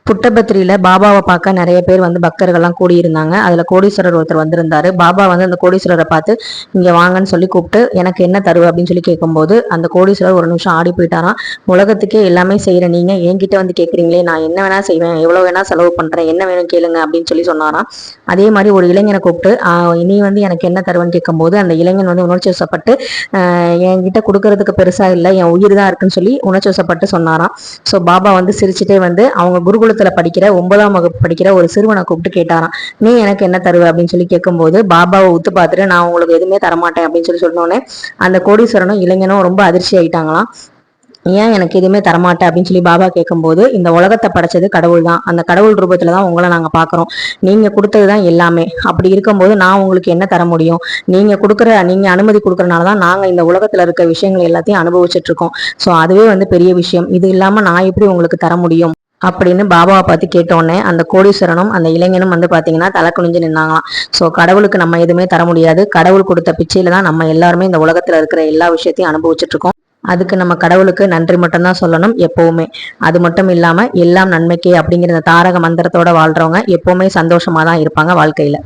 புட்டபத்திரியில பாபாவை பார்க்க நிறைய பேர் வந்து பக்தர்கள்லாம் கூடியிருந்தாங்க. அதுல கோடீஸ்வரர் ஒருத்தர் வந்திருந்தாரு. பாபா வந்து அந்த கோடீஸ்வரரை பார்த்து இங்க வாங்கன்னு சொல்லி கூப்பிட்டு எனக்கு என்ன தருவ அப்படின்னு சொல்லி கேட்கும்போது அந்த கோடீஸ்வரர் ஒரு நிமிஷம் ஆடி போயிட்டாராம். உலகத்துக்கே எல்லாமே செய்யற நீங்க என்கிட்ட வந்து கேட்குறீங்களே, நான் என்ன வேணா செய்வேன், எவ்வளவு வேணா செலவு பண்றேன், என்ன வேணும் கேளுங்க அப்படின்னு சொல்லி சொன்னாராம். அதே மாதிரி ஒரு இளைஞனை கூப்பிட்டு நீ வந்து எனக்கு என்ன தருவன்னு கேட்கும்போது அந்த இளைஞன் வந்து உணர்ச்சி வசப்பட்டு என்கிட்ட கொடுக்கறதுக்கு பெருசா இல்லை, என் உயிர் தான் இருக்குன்னு சொல்லி உணர்ச்சி வசப்பட்டு சொன்னாராம். ஸோ பாபா வந்து சிரிச்சுட்டே வந்து அவங்க குருகுலத்துல படிக்கிற 9ஆம் வகுப்பு படிக்கிற ஒரு சிறுவனை கூப்பிட்டு கேட்டாராம், நீ எனக்கு என்ன தருவ அப்படின்னு சொல்லி கேட்கும்போது பாபாவை உத்து பார்த்துட்டு நான் உங்களுக்கு எதுவுமே தரமாட்டேன் அப்படின்னு சொல்லி சொன்னோன்னே அந்த கோடீஸ்வரனும் இளைஞனும் ரொம்ப அதிர்ச்சி ஆயிட்டாங்களாம். ஏன் எனக்கு எதுவுமே தரமாட்டேன் அப்படின்னு சொல்லி பாபா கேட்கும்போது இந்த உலகத்தை படைச்சது கடவுள் தான், அந்த கடவுள் ரூபத்துலதான் உங்களை நாங்க பாக்குறோம், நீங்க கொடுத்ததுதான் எல்லாமே, அப்படி இருக்கும்போது நான் உங்களுக்கு என்ன தர முடியும், நீங்க அனுமதி கொடுக்கறனாலதான் நாங்க இந்த உலகத்துல இருக்க விஷயங்கள் எல்லாத்தையும் அனுபவிச்சுட்டு இருக்கோம். ஸோ அதுவே வந்து பெரிய விஷயம், இது இல்லாம நான் எப்படி உங்களுக்கு தர முடியும் அப்படின்னு பாபாவை பார்த்து கேட்டோடனே அந்த கோடீஸ்வரனும் அந்த இளைஞனும் வந்து பாத்தீங்கன்னா தலை குனிஞ்சு நின்னாங்களாம். ஸோ கடவுளுக்கு நம்ம எதுவுமே தர முடியாது, கடவுள் கொடுத்த பிச்சையில தான் நம்ம எல்லாருமே இந்த உலகத்துல இருக்கிற எல்லா விஷயத்தையும் அனுபவிச்சுட்டு இருக்கோம். அதுக்கு நம்ம கடவுளுக்கு நன்றி மட்டும்தான் சொல்லணும் எப்பவுமே. அது மட்டும் இல்லாம எல்லாம் நன்மைக்கே அப்படிங்கிற தாரக மந்திரத்தோட வாழ்றவங்க எப்பவுமே சந்தோஷமா தான் இருப்பாங்க வாழ்க்கையில.